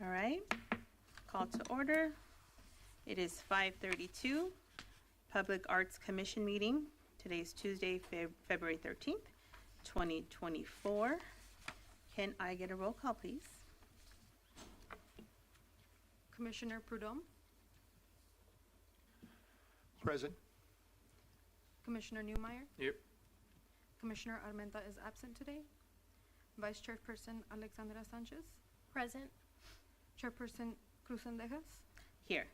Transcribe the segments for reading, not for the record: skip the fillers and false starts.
All right, call to order. It is 5:32, Public Arts Commission meeting. Today's Tuesday, February 13th, 2024. Can I get a roll call, please? Commissioner Prudhomme, Present. Commissioner Newmeyer, Yep. Commissioner Armenta is absent today. Vice Chairperson Alexandra Sanchez, Present. Chairperson Cruz Sendejas, Here.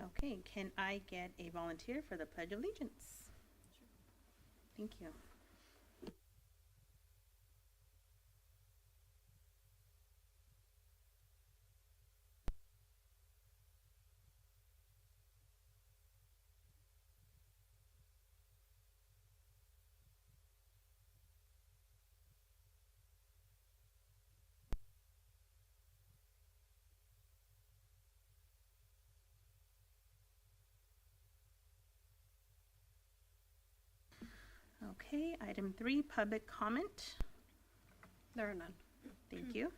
Okay, can I get a volunteer for the Pledge of Allegiance? Thank you. Okay, item 3, public comment. there are none. Thank you.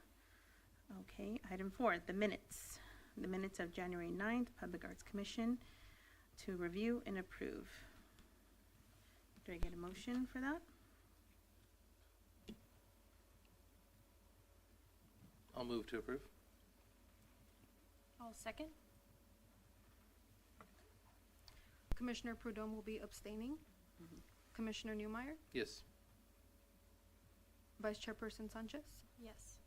Okay, item 4, the minutes. The minutes of January 9th, Public Arts Commission to review and approve. Do I get a motion for that? I'll move to approve. I'll second. Commissioner Prudhomme will be abstaining. Commissioner Newmeyer, Yes. Vice Chairperson Sanchez, Yes.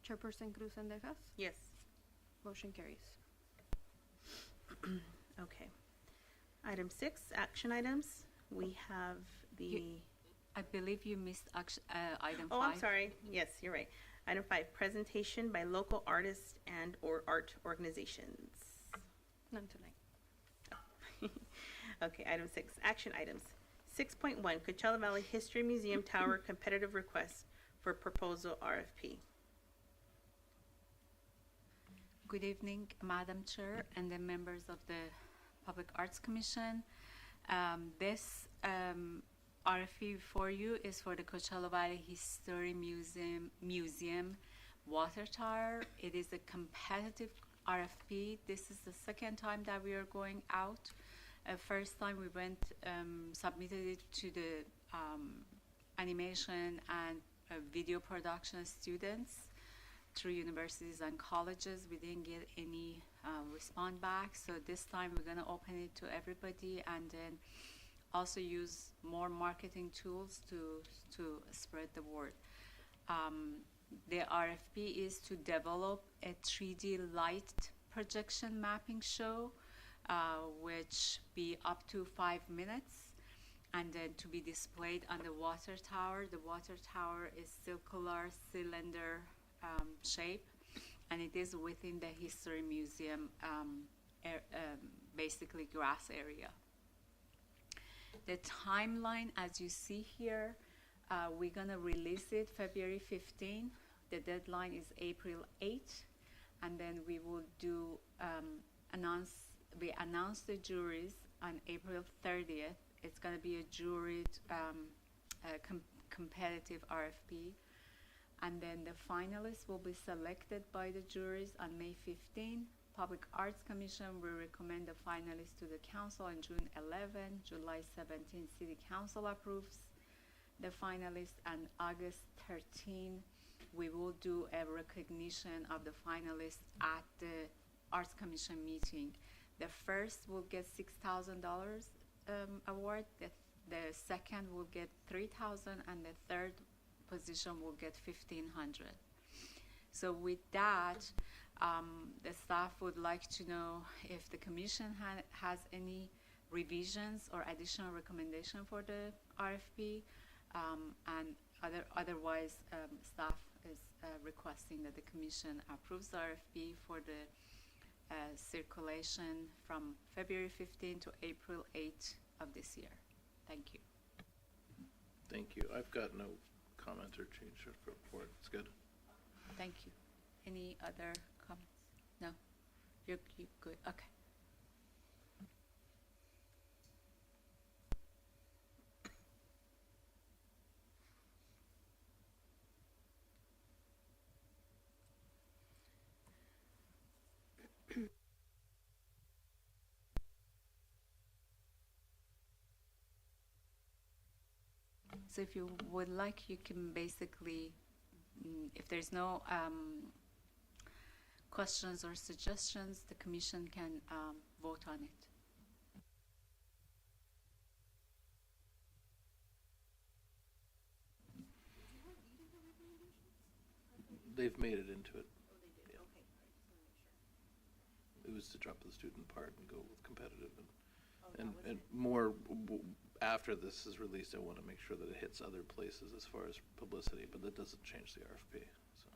Chairperson Cruz Sendejas, Yes. motion carries. Okay. Item 6, action items. We have the, I believe you missed item 5. oh, I'm sorry. Yes, you're right. Item 5, presentation by local artists and/or art organizations. None tonight. Okay, item 6, action items. 6.1, Coachella Valley History Museum Tower competitive request for proposal RFP. Good evening, Madam Chair and the members of the Public Arts Commission. This RFP for you is for the Coachella Valley History Museum Water Tower. It is a competitive RFP. This is the second time that we are going out. First time we went, submitted it to the animation and video production students through universities and colleges. We didn't get any response back, so this time we're gonna open it to everybody and then also use more marketing tools to spread the word. The RFP is to develop a 3D light projection mapping show, which be up to 5 minutes, and then to be displayed on the water tower. The water tower is circular cylinder shape, and it is within the History Museum, basically grass area. The timeline, as you see here, we're gonna release it February 15. The deadline is April 8, and then we will do we announce the juries on April 30th. It's going to be a juried competitive RFP. And then the finalists will be selected by the juries on May 15. Public Arts Commission will recommend the finalists to the council on June 11. July 17, City Council approves the finalists. And August 13, we will do a recognition of the finalists at the Arts Commission meeting. The first will get $6,000 award. The second will get $3,000, and the third position will get $1,500. So with that, the staff would like to know if the commission has any revisions or additional recommendation for the RFP, and otherwise, staff is requesting that the commission approves the RFP for the circulation from February 15 to April 8 of this year. Thank you. Thank you. I've got no comment or change to report. It's good. Thank you. Any other comments? No? You're good. Okay. So if you would like, you can basically, if there's no questions or suggestions, the commission can vote on it. They've made it into it. It was to drop the student part and go with competitive and more after this is released, I want to make sure that it hits other places as far as publicity, but that doesn't change the RFP. So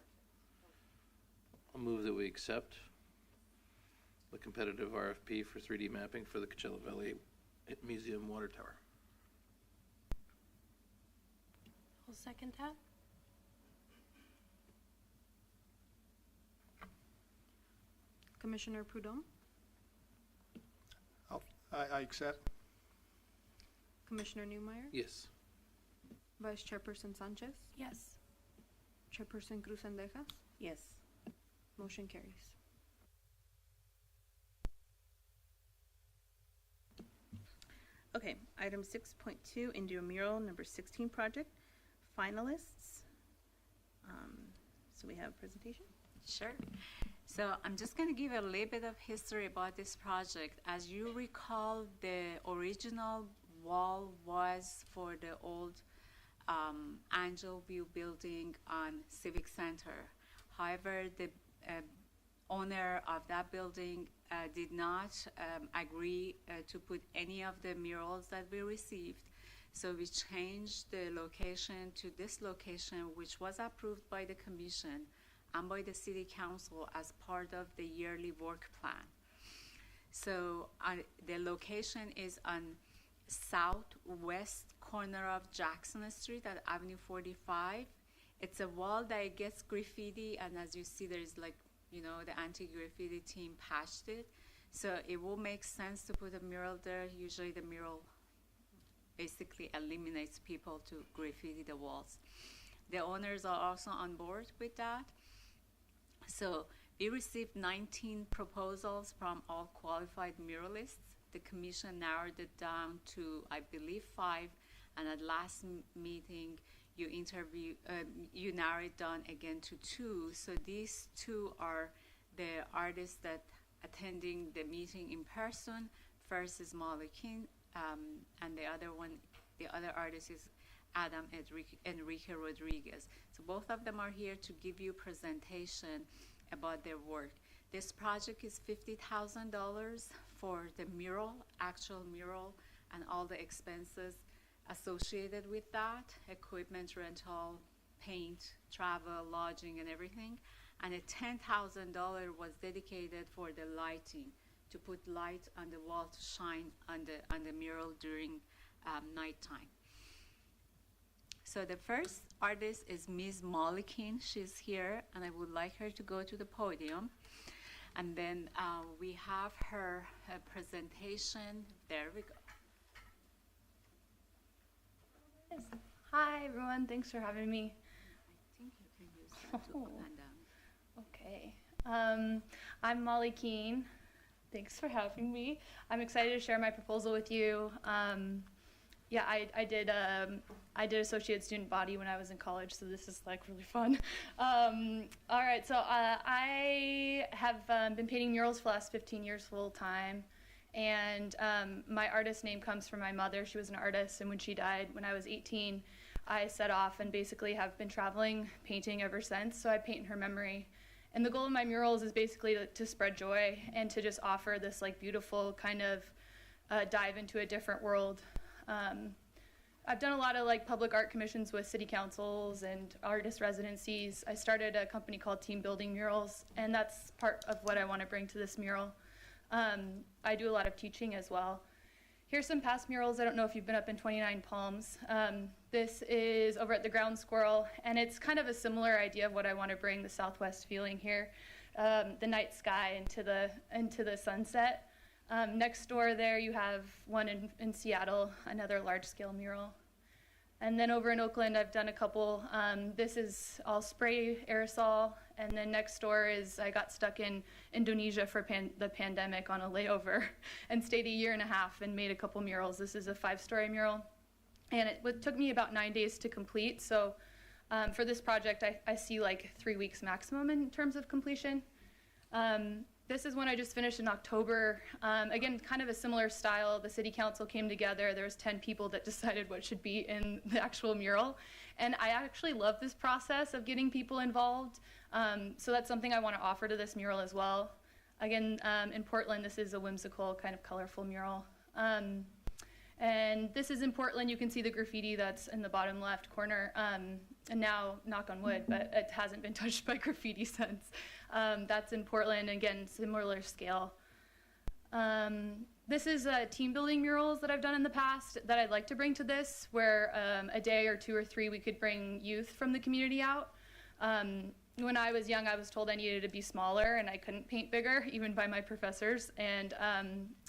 I'll move that we accept the competitive RFP for 3D mapping for the Coachella Valley Museum Water Tower. I'll second that. Commissioner Prudhomme, I accept. Commissioner Newmeyer, Yes. Vice Chairperson Sanchez, Yes. Chairperson Cruz Sendejas. Yes. Motion carries. Okay, item 6.2, Indio Mural number 16 project, finalists. So we have a presentation. Sure. So I'm just going to give a little bit of history about this project. As you recall, the original wall was for the old Angel View building on Civic Center. However, the owner of that building did not agree to put any of the murals that we received. So we changed the location to this location, which was approved by the commission and by the city council as part of the yearly work plan. So the location is on southwest corner of Jackson Street at Avenue 45. It's a wall that gets graffiti, and as you see, there's like, you know, the anti-graffiti team patched it. So it will make sense to put a mural there. Usually the mural basically eliminates people to graffiti the walls. The owners are also on board with that. So we received 19 proposals from all qualified muralists. The commission narrowed it down to, I believe, 5, and at last meeting, you narrowed it down again to 2. So these 2 are the artists that attending the meeting in person. First is Molly King, and the other artist is Adam Enrique Rodriguez. So both of them are here to give you presentation about their work. This project is $50,000 for the mural, actual mural, and all the expenses associated with that, equipment rental, paint, travel, lodging, and everything. And a $10,000 was dedicated for the lighting, to put light on the wall to shine on the mural during nighttime. So the first artist is Ms. Molly King. She's here, and I would like her to go to the podium. And then we have her presentation. There we go. Yes. Hi, everyone. Thanks for having me. I think you can use that to up and down. Okay. I'm Molly Keene. Thanks for having me. I'm excited to share my proposal with you. Yeah, I did associate student body when I was in college, so this is like really fun. All right, so I have been painting murals for the last 15 years full time, and my artist name comes from my mother. She was an artist, and when she died when I was 18, I set off and basically have been traveling painting ever since, so I paint in her memory. And the goal of my murals is basically to spread joy and to just offer this like beautiful kind of dive into a different world. I've done a lot of like public art commissions with city councils and artist residencies. I started a company called Team Building Murals, and that's part of what I want to bring to this mural. I do a lot of teaching as well. Here's some past murals. I don't know if you've been up in 29 Palms. This is over at the Ground Squirrel, and it's kind of a similar idea of what I want to bring, the Southwest feeling here. The night sky into the sunset. Next door there you have one in Seattle, another large-scale mural. And then over in Oakland I've done a couple. This is all spray aerosol, and then next door is I got stuck in Indonesia for the pandemic on a layover and stayed a year and a half and made a couple murals. This is a 5-story mural. And it took me about 9 days to complete. So for this project, I see like 3 weeks maximum in terms of completion. This is one I just finished in October. Again, kind of a similar style. The city council came together. There was 10 people that decided what should be in the actual mural. And I actually love this process of getting people involved. So that's something I want to offer to this mural as well. Again, in Portland, this is a whimsical, kind of colorful mural. And this is in Portland. You can see the graffiti that's in the bottom left corner. And now, knock on wood, but it hasn't been touched by graffiti since. That's in Portland. Again, similar scale. This is team building murals that I've done in the past that I'd like to bring to this, where a day or 2 or 3 we could bring youth from the community out. When I was young, I was told I needed to be smaller and I couldn't paint bigger, even by my professors. And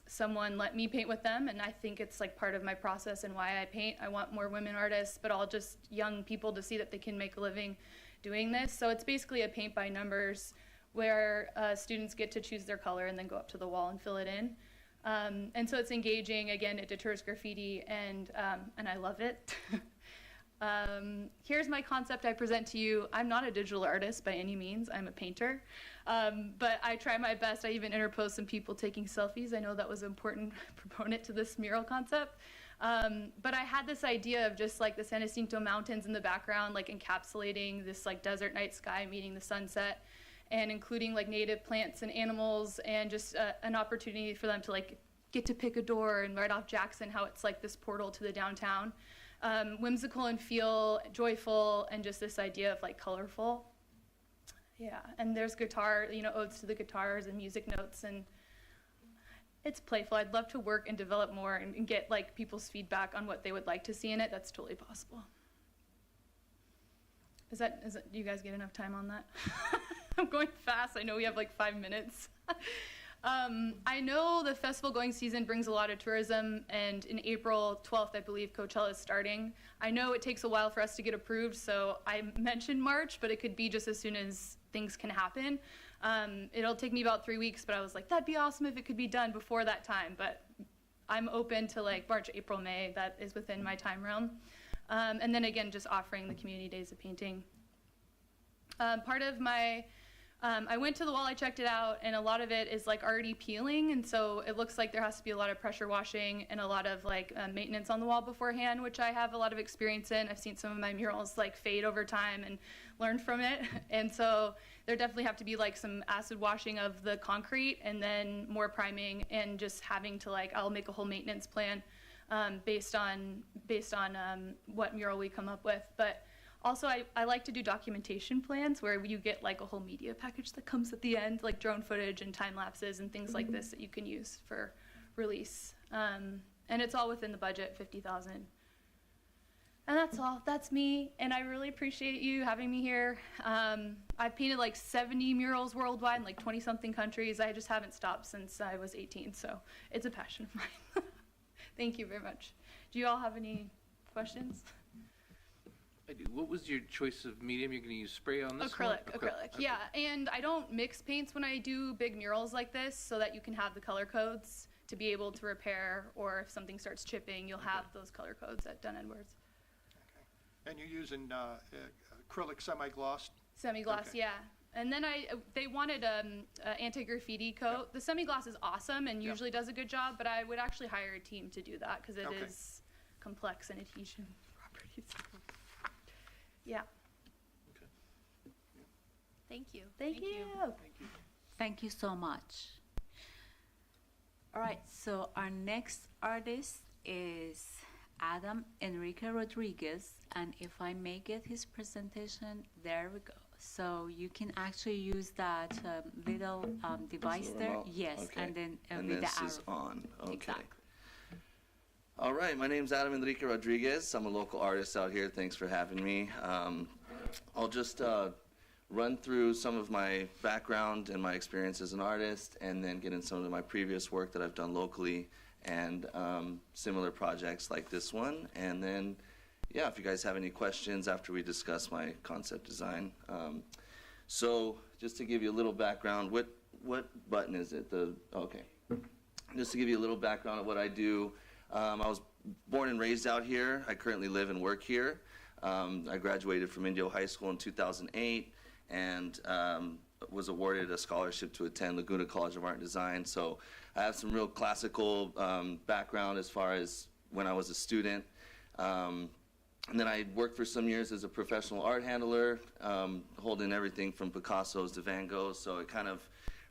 someone let me paint with them, and I think it's like part of my process and why I paint. I want more women artists, but all just young people to see that they can make a living doing this. So it's basically a paint by numbers where students get to choose their color and then go up to the wall and fill it in. And so it's engaging. Again, it deters graffiti, and I love it. Here's my concept I present to you. I'm not a digital artist by any means. I'm a painter. But I try my best. I even interposed some people taking selfies. I know that was an important proponent to this mural concept. But I had this idea of just like the San Jacinto Mountains in the background, like encapsulating this like desert night sky meeting the sunset, and including like native plants and animals, and just an opportunity for them to like get to pick a door, and right off Jackson, how it's like this portal to the downtown. Whimsical and feel joyful, and just this idea of like colorful. Yeah, and there's guitar, odes to the guitars and music notes, and it's playful. I'd love to work and develop more and get like people's feedback on what they would like to see in it. That's totally possible. Is that do you guys get enough time on that? I'm going fast. I know we have like 5 minutes. I know the festival going season brings a lot of tourism, and in April 12th, I believe, Coachella is starting. I know it takes a while for us to get approved, so I mentioned March, but it could be just as soon as things can happen. It'll take me about 3 weeks, but I was like, that'd be awesome if it could be done before that time, but I'm open to like March, April, May. That is within my time realm. And then again, just offering the community days of painting. Part of my I went to the wall, I checked it out, and a lot of it is like already peeling, and so it looks like there has to be a lot of pressure washing and a lot of like maintenance on the wall beforehand, which I have a lot of experience in. I've seen some of my murals like fade over time and learned from it, and so there definitely have to be like some acid washing of the concrete, and then more priming, and just having to like, I'll make a whole maintenance plan based on what mural we come up with. But also, I like to do documentation plans where you get like a whole media package that comes at the end, like drone footage and time lapses and things like this that you can use for release. And it's all within the budget, $50,000. And that's all. That's me. And I really appreciate you having me here. I've painted like 70 murals worldwide in like 20-something countries. I just haven't stopped since I was 18, so it's a passion of mine. Thank you very much. Do you all have any questions? I do. What was your choice of medium? You're going to use spray on this one? Acrylic, Okay. yeah. And I don't mix paints when I do big murals like this, so that you can have the color codes to be able to repair, or if something starts chipping, you'll have those color codes at Dun & Edwards. Okay. And you're using acrylic semi-gloss? Semi-gloss, Okay. yeah. And then they wanted anti-graffiti coat. The semi-gloss is awesome and usually does a good job, but I would actually hire a team to do that because it is complex in adhesion properties. Yeah. Okay. Thank you. Thank you. Thank you so much. All right, so our next artist is Adam Enrique Rodriguez, and if I may get his presentation, there we go. So you can actually use that little device the there. remote? Yes, Okay. and then And with this the arrow. is on. Okay. Exactly. All right, my name's Adam Enrique Rodriguez. I'm a local artist out here. Thanks for having me. I'll just run through some of my background and my experience as an artist, and then get into some of my previous work that I've done locally and similar projects like this one. And then, yeah, if you guys have any questions after we discuss my concept design. So just to give you a little background, what button is it? Okay. Just to give you a little background of what I do. I was born and raised out here. I currently live and work here. I graduated from Indio High School in 2008 and was awarded a scholarship to attend Laguna College of Art and Design. So I have some real classical background as far as when I was a student. And then I worked for some years as a professional art handler, holding everything from Picasso's to Van Gogh's. So it kind of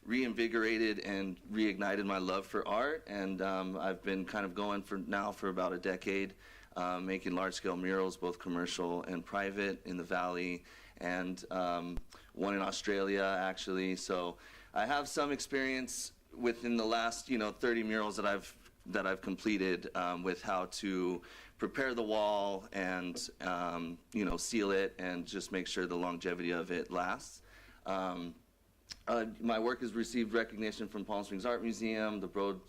reinvigorated and reignited my love for art. And I've been kind of going for about a decade, making large-scale murals, both commercial and private, in the Valley, and one in Australia, actually. So I have some experience within the last, 30 murals that I've completed with how to prepare the wall and, seal it and just make sure the longevity of it lasts. My work has received recognition from Palm Springs Art Museum, the Broad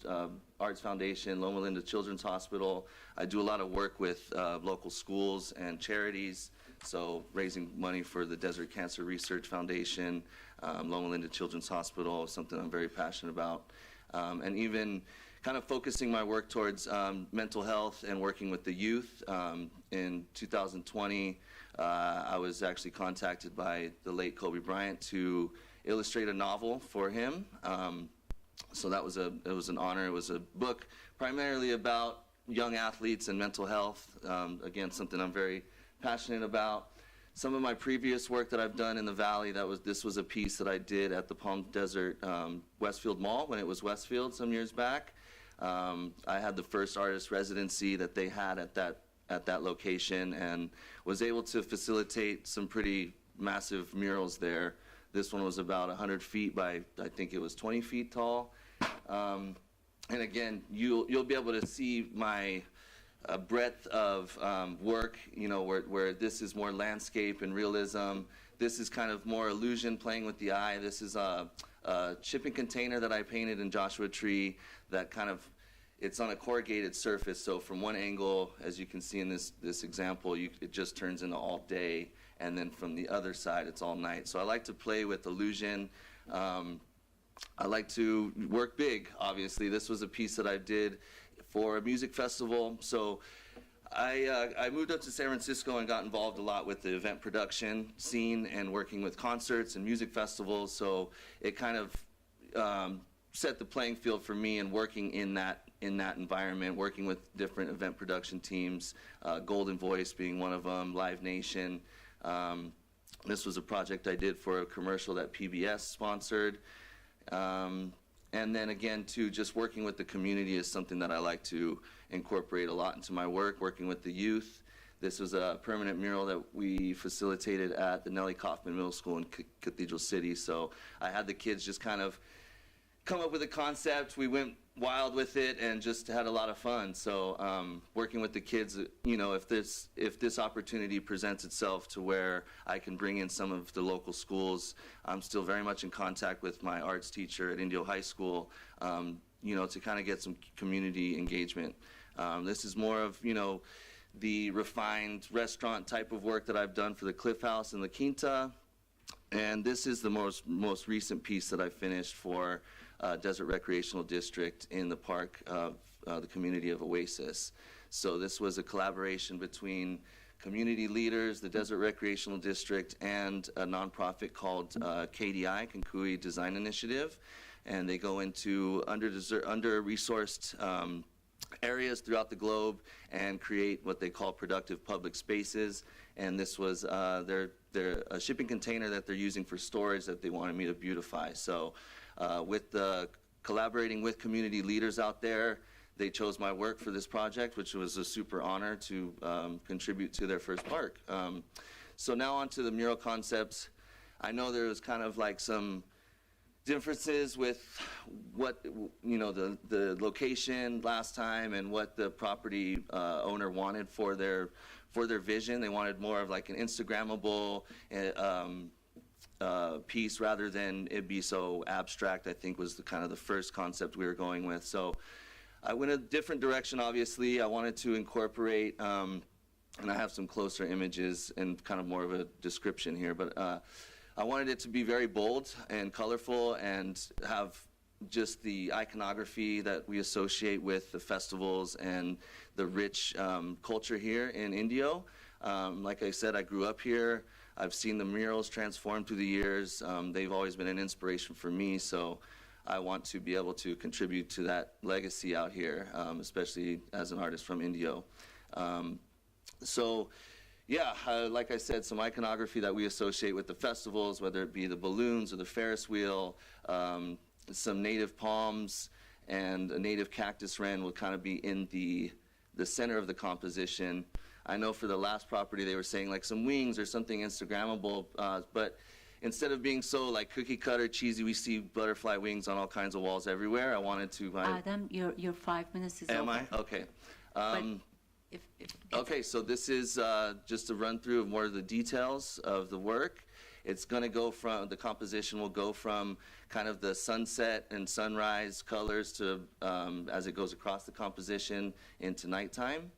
Arts Foundation, Loma Linda Children's Hospital. I do a lot of work with local schools and charities, so raising money for the Desert Cancer Research Foundation, Loma Linda Children's Hospital, something I'm very passionate about. And even kind of focusing my work towards mental health and working with the youth. In 2020, I was actually contacted by the late Kobe Bryant to illustrate a novel for him. So it was an honor. It was a book primarily about young athletes and mental health. Again, something I'm very passionate about. Some of my previous work that I've done in the Valley, this was a piece that I did at the Palm Desert Westfield Mall when it was Westfield some years back. I had the first artist residency that they had at that location and was able to facilitate some pretty massive murals there. This one was about 100 feet by, I think it was 20 feet tall. And again, you'll be able to see my breadth of work, where this is more landscape and realism. This is kind of more illusion, playing with the eye. This is a shipping container that I painted in Joshua Tree that kind of, it's on a corrugated surface, so from one angle, as you can see in this example, it just turns into all day, and then from the other side, it's all night. So I like to play with illusion. I like to work big, obviously. This was a piece that I did for a music festival. So I moved up to San Francisco and got involved a lot with the event production scene and working with concerts and music festivals. So it kind of set the playing field for me and working in that environment, working with different event production teams, Golden Voice being one of them, Live Nation. This was a project I did for a commercial that PBS sponsored. And then again, too, just working with the community is something that I like to incorporate a lot into my work, working with the youth. This was a permanent mural that we facilitated at the Nellie Kaufman Middle School in Cathedral City. So I had the kids just kind of come up with a concept. We went wild with it and just had a lot of fun. So working with the kids, if this opportunity presents itself to where I can bring in some of the local schools, I'm still very much in contact with my arts teacher at Indio High School, to kind of get some community engagement. This is more of, the refined restaurant type of work that I've done for the Cliff House and La Quinta. And this is the most recent piece that I finished for Desert Recreational District in the park of the community of Oasis. So this was a collaboration between community leaders, the Desert Recreational District, and a nonprofit called KDI, Kinkui Design Initiative. And they go into under-resourced areas throughout the globe and create what they call productive public spaces. And this was a shipping container that they're using for storage that they wanted me to beautify. So collaborating with community leaders out there, they chose my work for this project, which was a super honor to contribute to their first park. So now on to the mural concepts. I know there was kind of like some differences with what, the location last time and what the property owner wanted for their vision. They wanted more of like an Instagrammable piece rather than it be so abstract, I think was the first concept we were going with. So I went a different direction, obviously. I wanted to incorporate, and I have some closer images and kind of more of a description here, but I wanted it to be very bold and colorful and have just the iconography that we associate with the festivals and the rich culture here in Indio. Like I said, I grew up here. I've seen the murals transform through the years. They've always been an inspiration for me, so I want to be able to contribute to that legacy out here, especially as an artist from Indio. Yeah, like I said, some iconography that we associate with the festivals, whether it be the balloons or the Ferris wheel, some native palms, and a native cactus wren will kind of be in the center of the composition. I know for the last property they were saying like some wings or something Instagrammable, but instead of being so like cookie cutter cheesy, we see butterfly wings on all kinds of walls everywhere. I wanted to. Adam, your 5 minutes is over. Am I? Okay. But Okay, so this is just a run through of more of the details of the work. It's going to go from, the composition will go from kind of the sunset and sunrise colors to, as it goes across the composition, into nighttime.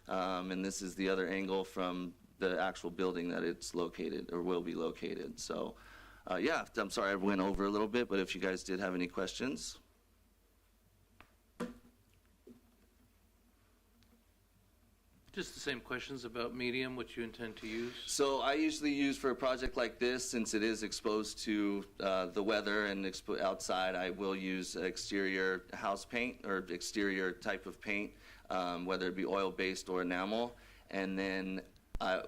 And this is the other angle from the actual building that it's located or will be located. So, yeah, I'm sorry I went over a little bit, but if you guys did have any questions. Just the same questions about medium, what you intend to use? So I usually use for a project like this, since it is exposed to the weather and outside, I will use exterior house paint or exterior type of paint, whether it be oil-based or enamel, and then I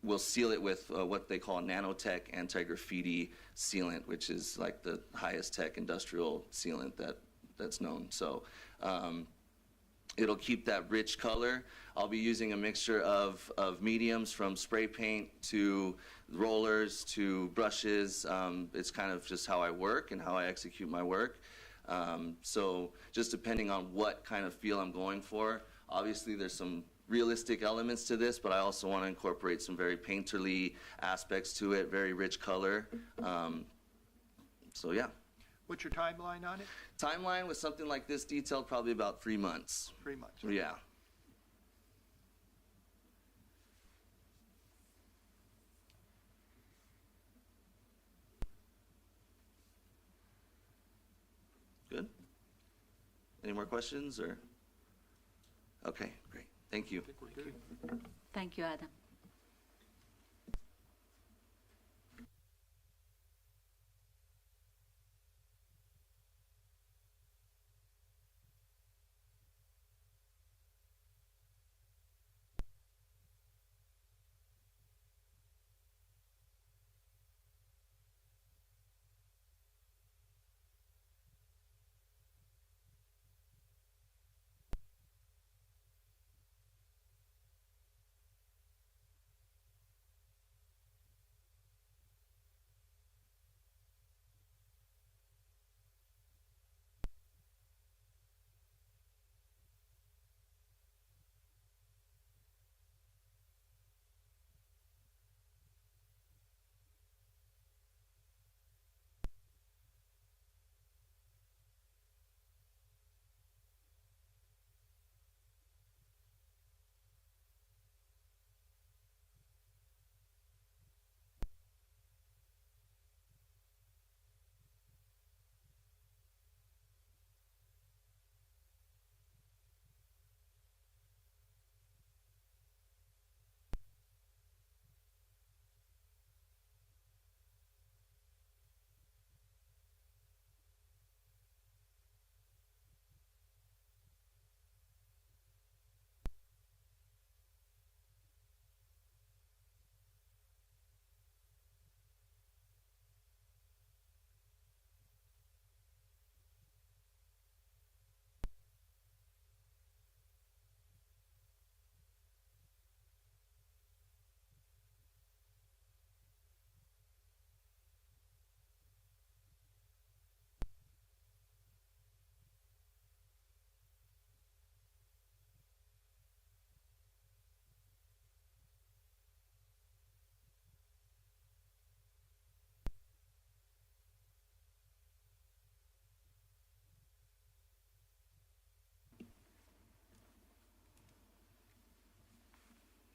will seal it with what they call nanotech anti-graffiti sealant, which is like the highest tech industrial sealant that's known. So it'll keep that rich color. I'll be using a mixture of mediums, from spray paint to rollers to brushes. It's kind of just how I work and how I execute my work. So just depending on what kind of feel I'm going for. Obviously there's some realistic elements to this, but I also want to incorporate some very painterly aspects to it, very rich color. So yeah. What's your timeline on it? Timeline with something like this detailed, probably about 3 months. 3 months. Yeah. Good? Any more questions or? Okay, great. Thank you. Thank you, Adam.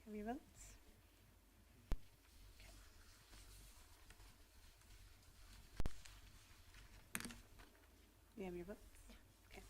Have your votes? Okay. We have have your vote? Okay.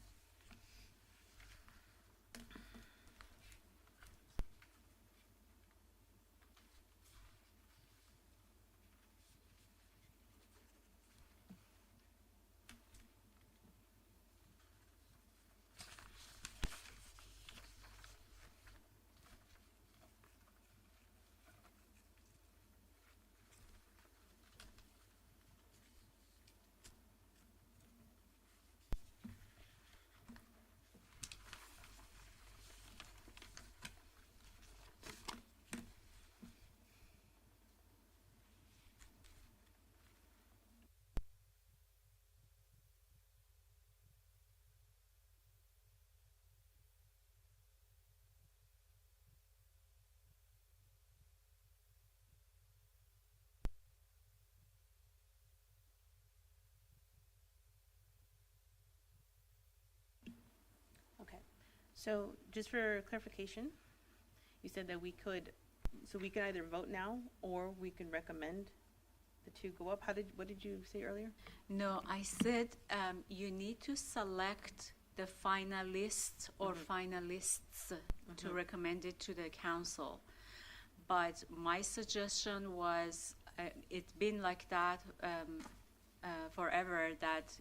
Okay, so just for clarification, you said that we could either vote now or we can recommend the two go up. What did you say earlier? No, I said you need to select the finalists or finalists to recommend it to the council. But my suggestion was, it's been like that forever, that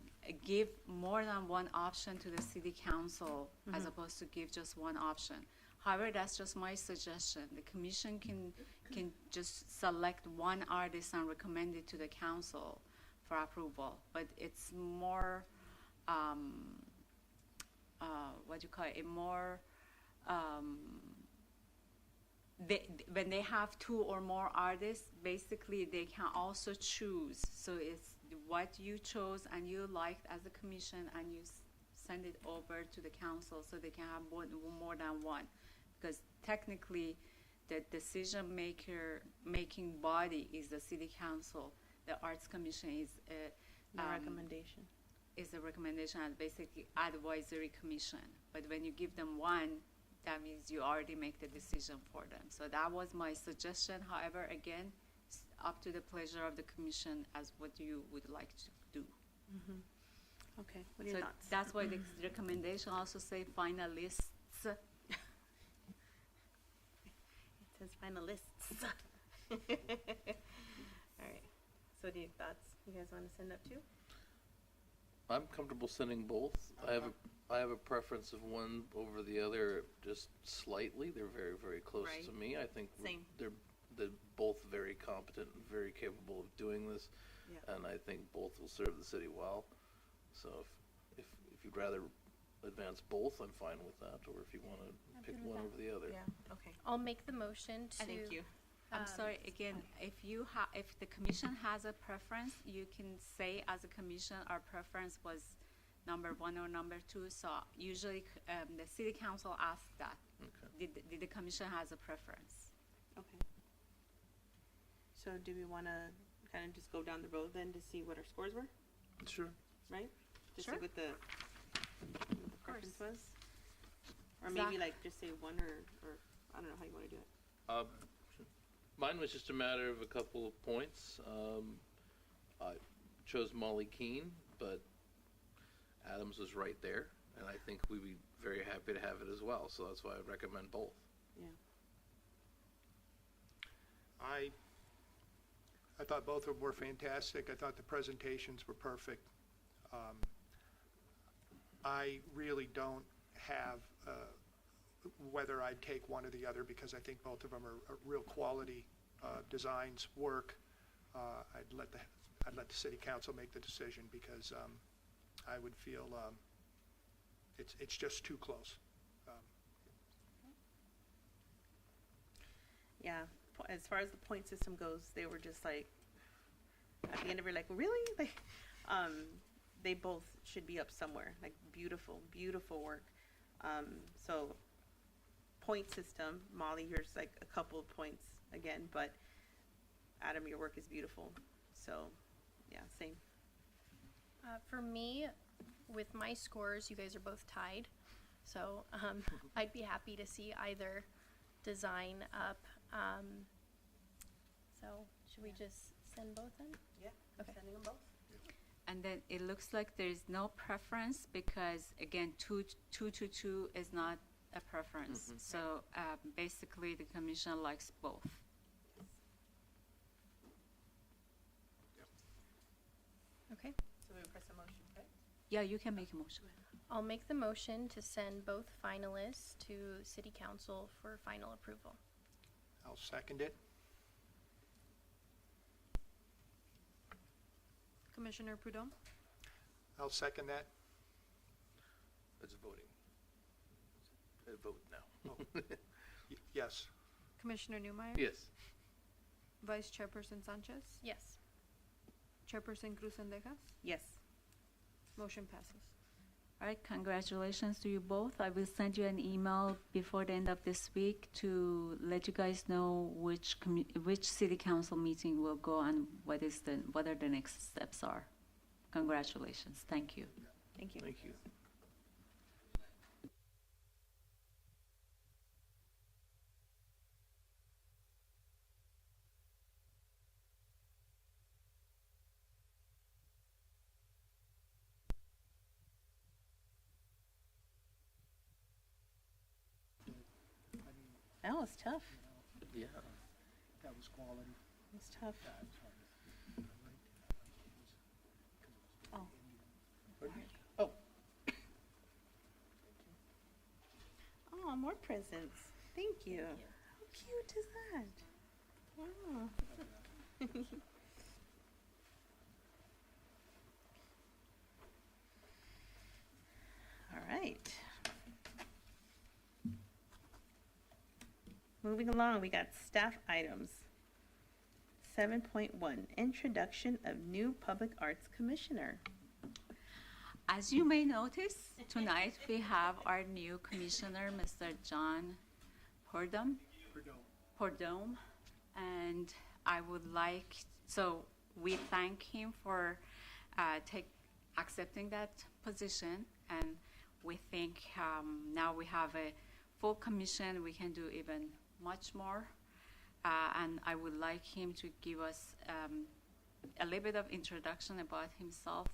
give more than one option to the city council as opposed to give just one option. However, that's just my suggestion. The commission can just select one artist and recommend it to the council for approval. But it's more, what do you call it, more, when they have two or more artists, basically they can also choose. So it's what you chose and you liked as a commission, and you send it over to the council so they can have more than one. Because technically, the decision-making body is the city council. The arts commission is The recommendation. is a recommendation and basically advisory commission. But when you give them one, that means you already make the decision for them. So that was my suggestion. However, again, it's up to the pleasure of the commission as what you would like to do. Okay, what are your So thoughts? that's why the recommendation also say finalists. It says finalists. All right, so do you thoughts? You guys want to send up two? I'm comfortable sending both. I have a preference of one over the other, just slightly. They're very, very close Right. to me. I think Same. they're both very competent and very capable of doing this, Yeah. and I think both will serve the city well. So if you'd rather advance both, I'm fine with that. Or if you want to pick one over the other. Yeah, okay. I'll make the motion to. Thank you. I'm sorry, again, if the commission has a preference, you can say as a commission, our preference was number one or number two. So usually, the city council asks that. Okay. Did the commission has a preference? Okay. So do we want to kind of just go down the road then to see what our scores were, Sure. right? To Sure. see what the preference was? Or Zach? maybe like just say one or I don't know how you want to do it. Mine was just a matter of a couple of points. I chose Molly Keene, but Adams was right there, and I think we'd be very happy to have it as well. So that's why I recommend both. Yeah. I thought both of them were fantastic. I thought the presentations were perfect. I really don't have whether I'd take one or the other, because I think both of them are real quality designs, work. I'd let the city council make the decision, because I would feel it's just too close. Yeah, as far as the point system goes, they were just like, at the end of it, like, really? Like, they both should be up somewhere, like beautiful, beautiful work. So point system, Molly, here's like a couple of points again, but Adam, your work is beautiful. So yeah, same. For me, with my scores, you guys are both tied. So I'd be happy to see either design up. So should we just send both in? Yeah, Okay. sending them both. And then it looks like there is no preference because, again, 222 is not a preference. So basically, the commission likes both. Okay. So we press a motion, right? Yeah, you can make a motion. I'll make the motion to send both finalists to City Council for final approval. I'll second it. Commissioner Prudhomme, I'll second that. It's voting. Vote now. Yes. Commissioner Newmeyer, Yes. Vice Chairperson Sanchez, Yes. Chairperson Cruz Sendejas. Yes. Motion passes. All right, congratulations to you both. I will send you an email before the end of this week to let you guys know which city council meeting will go and what are the next steps are. Congratulations. Thank you. Thank you. Thank you. That was tough. Yeah. That was quality. It was tough. Oh. Oh. Oh, more presents. Thank you. How cute is that? Wow. All right. Moving along, we got staff items. 7.1, introduction of new public arts commissioner. As you may notice, tonight we have our new commissioner, Mr. John Pordome. And I would like, so we thank him for accepting that position, and we think now we have a full commission, we can do even much more. And I would like him to give us a little bit of introduction about himself.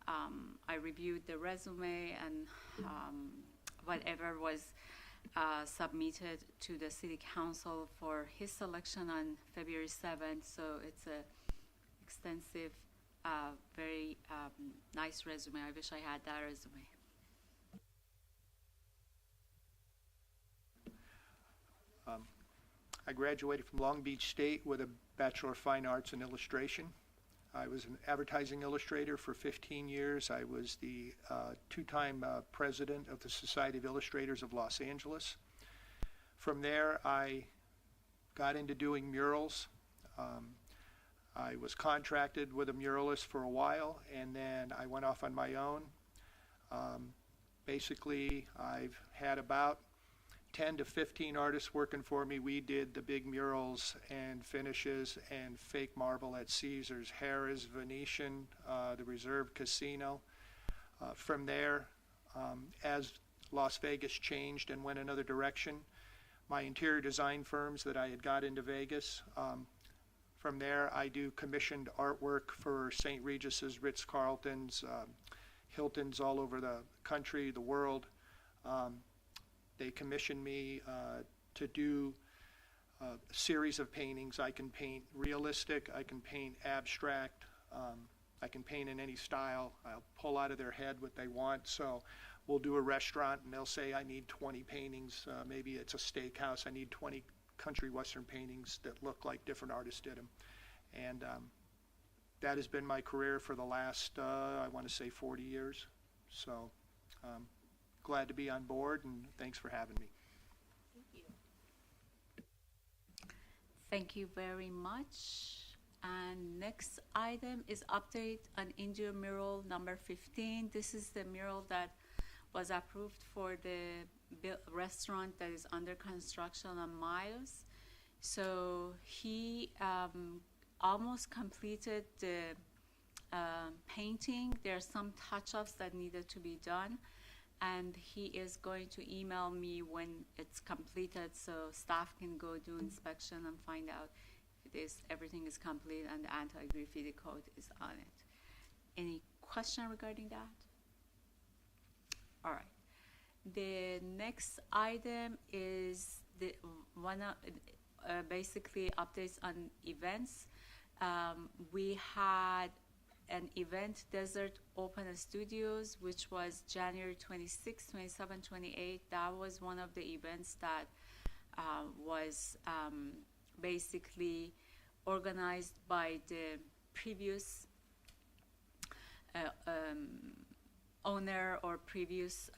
I reviewed the resume and whatever was submitted to the City Council for his selection on February 7th. So it's a extensive, very nice resume. I wish I had that resume. I graduated from Long Beach State with a Bachelor of Fine Arts in Illustration. I was an advertising illustrator for 15 years. I was the two-time president of the Society of Illustrators of Los Angeles. From there, I got into doing murals. I was contracted with a muralist for a while, and then I went off on my own. Basically, I've had about 10 to 15 artists working for me. We did the big murals and finishes and fake marble at Caesars, Harrah's, Venetian, the Reserve Casino. From there, as Las Vegas changed and went another direction, my interior design firms that I had got into Vegas, from there I do commissioned artwork for St. Regis's, Ritz-Carlton's, Hilton's all over the country, the world. They commissioned me to do a series of paintings. I can paint realistic, I can paint abstract, I can paint in any style. I'll pull out of their head what they want. So we'll do a restaurant and they'll say, I need 20 paintings. Maybe it's a steakhouse, I need 20 country western paintings that look like different artists did them. And that has been my career for the last, I want to say 40 years. So glad to be on board, and thanks for having me. Thank you. Thank you very much. And next item is update on India mural number 15. This is the mural that was approved for the restaurant that is under construction on Miles. So he almost completed the painting. There are some touch-ups that needed to be done, and he is going to email me when it's completed so staff can go do inspection and find out if everything is complete and the anti-graffiti code is on it. Any question regarding that? All right. The next item is the one basically updates on events. We had an event, Desert Open Studios, which was January 26, 27, 28. That was one of the events that was basically organized by the previous owner or previous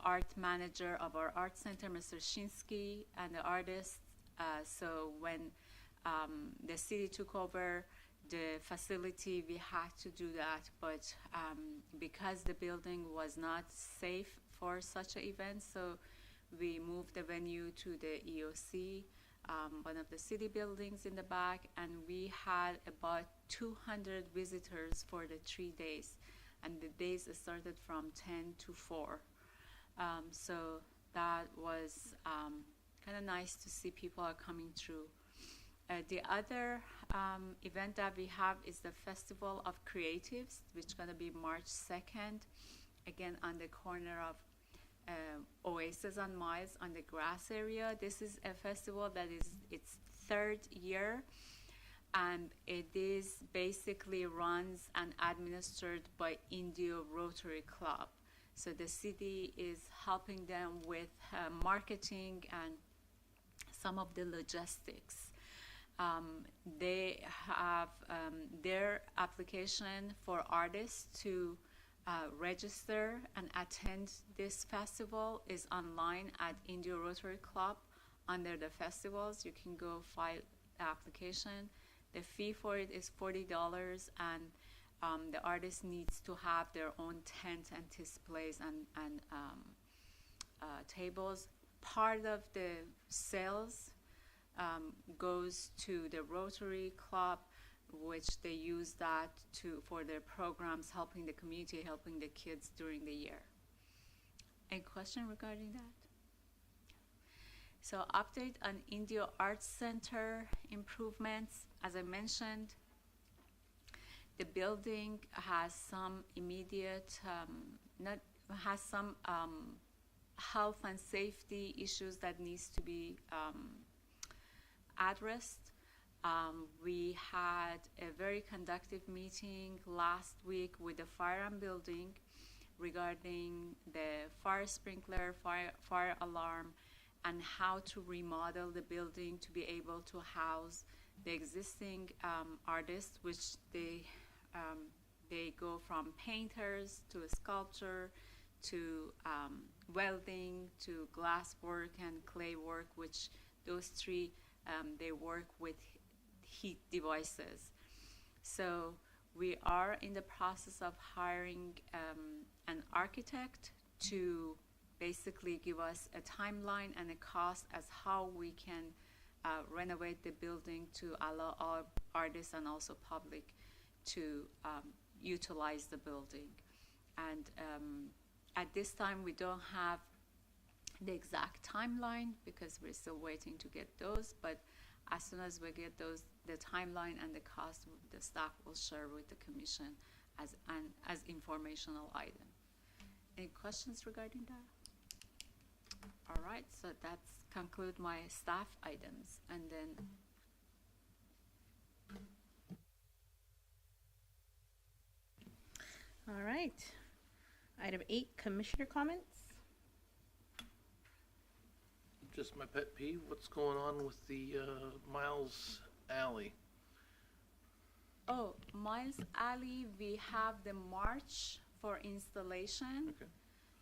art manager of our art center, Mr. Shinsky, and the artists. So when the city took over the facility, we had to do that, but because the building was not safe for such an event, so we moved the venue to the EOC, one of the city buildings in the back, and we had about 200 visitors for the 3 days, and the days started from 10 to 4. So that was kind of nice to see people are coming through. The other event that we have is the Festival of Creatives, which is going to be March 2nd, again on the corner of Oasis and Miles on the grass area. This is a festival that is its 3rd year, and it is basically runs and administered by Indio Rotary Club. So the city is helping them with marketing and some of the logistics. They have their application for artists to register and attend this festival is online at Indio Rotary Club under the festivals. You can go file the application. The fee for it is $40, and the artist needs to have their own tent and displays and tables. Part of the sales goes to the Rotary Club, which they use that for their programs, helping the community, helping the kids during the year. Any question regarding that? So update on Indio Arts Center improvements. As I mentioned, the building has some immediate, health and safety issues that needs to be addressed. We had a very conductive meeting last week with the fire and building regarding the fire sprinkler, fire alarm, and how to remodel the building to be able to house the existing artists, which they go from painters to a sculptor to welding to glass work and clay work, which those three they work with heat devices. So we are in the process of hiring an architect to basically give us a timeline and a cost as how we can renovate the building to allow our artists and also public to utilize the building. And at this time, we don't have the exact timeline because we're still waiting to get those, but as soon as we get those, the timeline and the cost, the staff will share with the commission as informational item. Any questions regarding that? All right, so that's conclude my staff items, and then All right. Item 8, commissioner comments. Just my pet peeve, what's going on with the Miles Alley? oh, Miles Alley, we have the March for installation. Okay.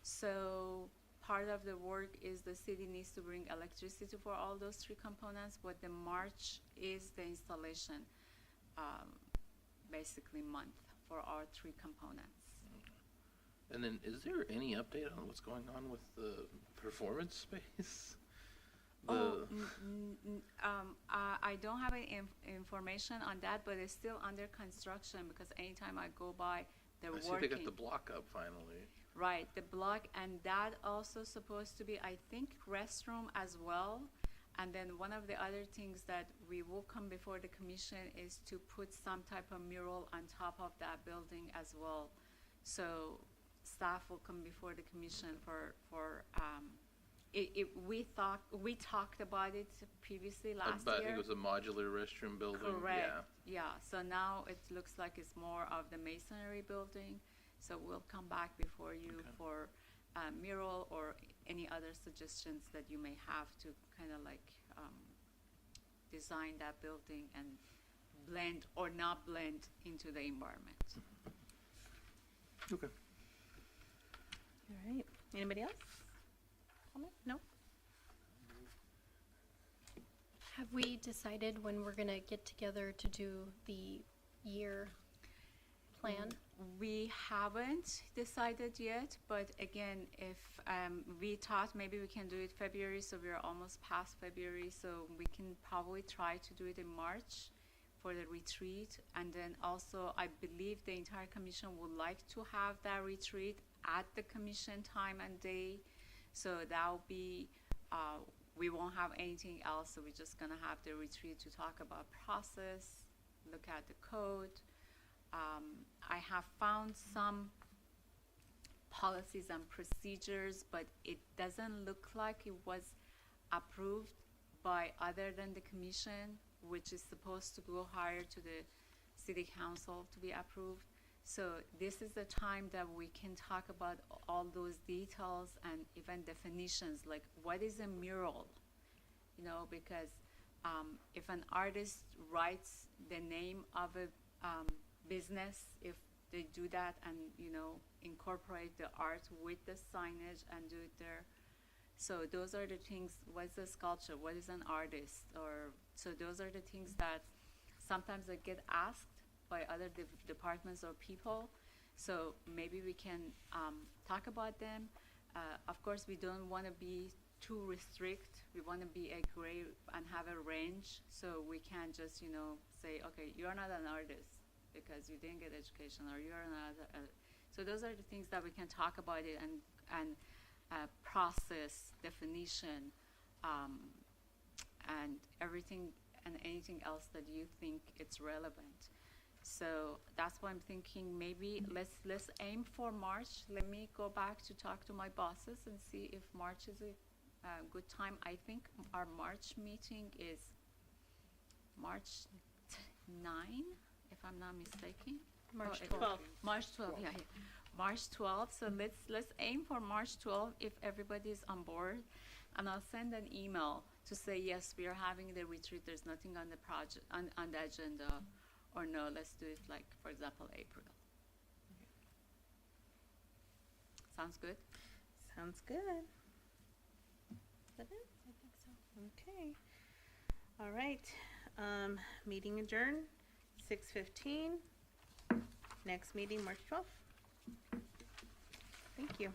So part of the work is the city needs to bring electricity for all those 3 components, but the March is the installation, basically month for our 3 components. And then, is there any update on what's going on with the performance space? I don't have any information on that, but it's still under construction because anytime I go by, they're I see working. they got the block up finally. Right, the block, and that also supposed to be, I think, restroom as well. And then one of the other things that we will come before the commission is to put some type of mural on top of that building as well. So staff will come before the commission we talked about it previously last But I year. think it was a modular restroom building. Correct. Yeah. Yeah. So now it looks like it's more of the masonry building. So we'll come back before you Okay. for mural or any other suggestions that you may have to kind of like design that building and blend or not blend into the environment. Okay. All right. Anybody else? Comment? No? Have we decided when we're gonna get together to do the year plan? We haven't decided yet, but again, if we thought maybe we can do it February, so we're almost past February, so we can probably try to do it in March for the retreat. And then also, I believe the entire commission would like to have that retreat at the commission time and day. So that'll be, we won't have anything else, so we're just gonna have the retreat to talk about process, look at the code. I have found some policies and procedures, but it doesn't look like it was approved by other than the commission, which is supposed to go higher to the city council to be approved. So this is the time that we can talk about all those details and even definitions, like what is a mural? You know, because if an artist writes the name of a business, if they do that and, you know, incorporate the art with the signage and do it there. So those are the things, what's a sculpture, what is an artist? Or so those are the things that sometimes I get asked by other departments or people. So maybe we can talk about them. Of course, we don't want to be too restrict. We want to be a gray and have a range. So we can't just, you know, say, okay, you're not an artist because you didn't get education, or you're not. So those are the things that we can talk about it and process, definition, and everything and anything else that you think it's relevant. So that's why I'm thinking maybe let's aim for March. Let me go back to talk to my bosses and see if March is a good time. I think our March meeting is March 9, if I'm not mistaken. March Oh, 12th. March 12th, yeah. March 12th. So let's aim for March 12th if everybody's on board, and I'll send an email to say yes, we are having the retreat. There's nothing on the project on the agenda, or no, let's do it like, for example, April. Sounds good. Sounds good. Is that it? I think so. Okay. All right. Meeting adjourned, 6:15. Next meeting, March 12th. Thank you.